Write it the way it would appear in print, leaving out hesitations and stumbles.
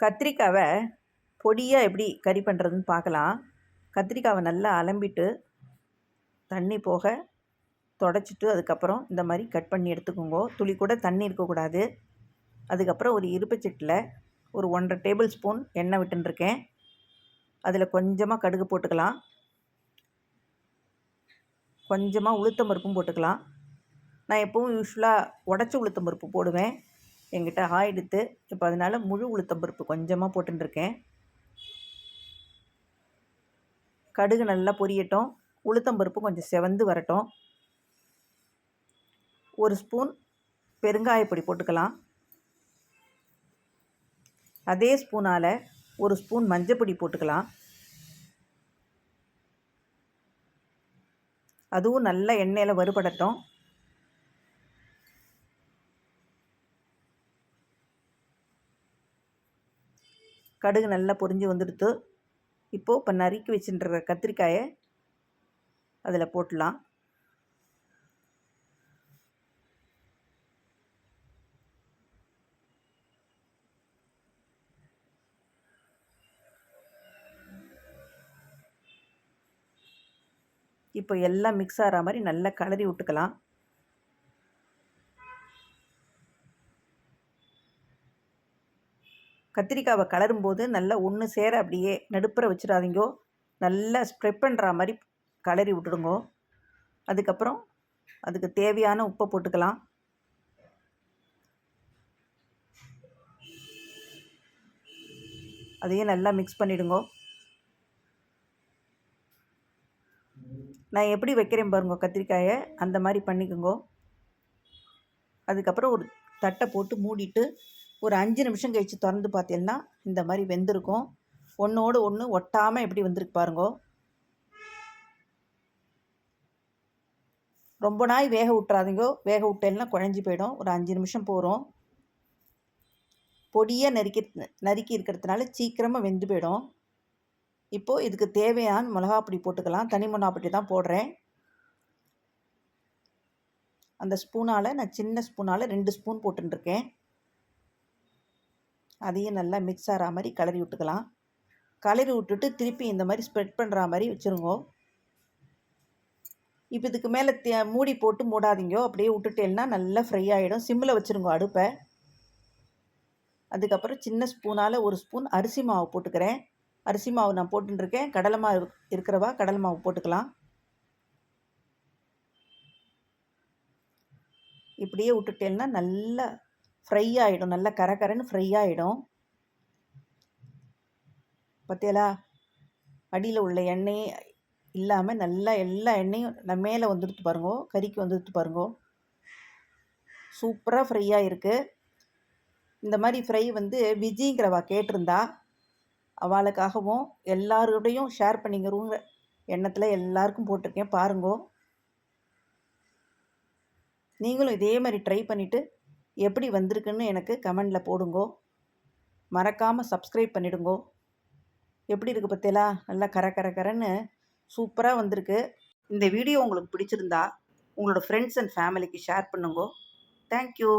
கத்திரிக்காவை பொடியாக எப்படி கறி பண்ணுறதுன்னு பார்க்கலாம். கத்திரிக்காவை நல்லா அலம்பிட்டு தண்ணி போக தொடச்சிட்டு அதுக்கப்புறம் இந்த மாதிரி கட் பண்ணி எடுத்துக்கோங்க. துளி கூட தண்ணி இருக்கக்கூடாது. அதுக்கப்புறம் ஒரு இருப்புச்சட்டியில் ஒரு 1.5 டேபிள் ஸ்பூன் எண்ணெய் விட்டுருக்கேன். அதில் கொஞ்சமாக கடுகு போட்டுக்கலாம், கொஞ்சமாக உளுத்தம்பருப்பும் போட்டுக்கலாம். நான் எப்போவும் யூஸ்வலாக உடச்ச உளுத்தம்பருப்பு போடுவேன். என்கிட்ட ஆயிடுத்து இப்போ, அதனால் முழு உளுத்தம்பருப்பு கொஞ்சமாக போட்டுருக்கேன். கடுகு நல்லா பொரியட்டும், உளுத்தம்பருப்பு கொஞ்சம் செவந்து வரட்டும். ஒரு ஸ்பூன் பெருங்காயப்பொடி போட்டுக்கலாம். அதே ஸ்பூனால் ஒரு ஸ்பூன் மஞ்சப்பொடி போட்டுக்கலாம். அதுவும் நல்ல எண்ணெயில் வறுபடட்டும். கடுகு நல்லா பொரிஞ்சு வந்துடுத்து. இப்போது இப்போ நறுக்கி வச்சுட்டுருக்க கத்திரிக்காயை அதில் போட்டலாம். இப்போ எல்லாம் மிக்ஸ் ஆகிற மாதிரி நல்லா கிளறி விட்டுக்கலாம். கத்திரிக்காவை கலரும்போது நல்லா ஒன்று சேர அப்படியே நடுப்புற வச்சிடாதீங்கோ. நல்லா ஸ்ப்ரெட் பண்ணுற மாதிரி கலரி விட்டுடுங்கோ. அதுக்கப்புறம் அதுக்கு தேவையான உப்பை போட்டுக்கலாம். அதையும் நல்லா மிக்ஸ் பண்ணிவிடுங்கோ. நான் எப்படி வைக்கிறேன் பாருங்க கத்திரிக்காயை, அந்த மாதிரி பண்ணிக்கோங்கோ. அதுக்கப்புறம் ஒரு தட்டை போட்டு மூடிட்டு ஒரு 5 நிமிஷம் கழித்து திறந்து பார்த்தீங்கன்னா இந்த மாதிரி வெந்திருக்கும். ஒன்றோடு ஒன்று ஒட்டாமல் எப்படி வந்திருக்கு பாருங்கோ. ரொம்ப நாள் வேக விட்றாதீங்கோ. வேக விட்டேன்னா குழஞ்சி போயிடும். ஒரு 5 நிமிஷம் போகிறோம். பொடியாக நறுக்கி இருக்கிறதுனால சீக்கிரமாக வெந்து போயிடும். இப்போது இதுக்கு தேவையான மிளகாப்பொடி போட்டுக்கலாம். தனி மிளகாப்பொடி தான் போடுறேன். அந்த ஸ்பூனால் நான் சின்ன ஸ்பூனால் 2 ஸ்பூன் போட்டுருக்கேன். அதையும் நல்லா மிக்ஸ் ஆகிற மாதிரி கிளறி விட்டுக்கலாம். கிளறி விட்டுட்டு திருப்பி இந்த மாதிரி ஸ்ப்ரெட் பண்ணுற மாதிரி வச்சுருங்கோ. இப்போ இதுக்கு மேலே மூடி போட்டு மூடாதீங்கோ. அப்படியே விட்டுட்டேன்னா நல்லா ஃப்ரை ஆகிடும். சிம்மில் வச்சுருங்கோ அடுப்பை. அதுக்கப்புறம் சின்ன ஸ்பூனால் ஒரு ஸ்பூன் அரிசி மாவு போட்டுக்கிறேன். அரிசி மாவு நான் போட்டுருக்கேன். கடலை மாவு இருக்கிறவா கடலை மாவு போட்டுக்கலாம். இப்படியே விட்டுட்டேன்னா நல்லா ஃப்ரை ஆகிடும். நல்லா கரன்னு ஃப்ரை ஆகிடும். பார்த்தீங்களா, அடியில் உள்ள எண்ணெயே இல்லாமல் நல்லா எல்லா எண்ணெயும் மேலே வந்துடுத்து பாருங்கோ. கறிக்கு வந்துடுத்து பாருங்கோ. சூப்பராக ஃப்ரையாக இருக்குது. இந்த மாதிரி ஃப்ரை விஜிங்கிறவா கேட்டிருந்தா, அவளுக்காகவும் எல்லாரோடையும் ஷேர் பண்ணிக்கிறோங்கிற எண்ணத்தில் எல்லாருக்கும் போட்டிருக்கேன். பாருங்கோ. நீங்களும் இதே மாதிரி ட்ரை பண்ணிவிட்டு எப்படி வந்திருக்குன்னு எனக்கு கமெண்டில் போடுங்கோ. மறக்காமல் சப்ஸ்கிரைப் பண்ணிவிடுங்கோ. எப்படி இருக்குது பார்த்தீங்களா, நல்லா கரன்னு சூப்பராக வந்திருக்கு. இந்த வீடியோ உங்களுக்கு பிடிச்சிருந்தா உங்களோட ஃப்ரெண்ட்ஸ் அண்ட் ஃபேமிலிக்கு ஷேர் பண்ணுங்கோ. தேங்க்யூ.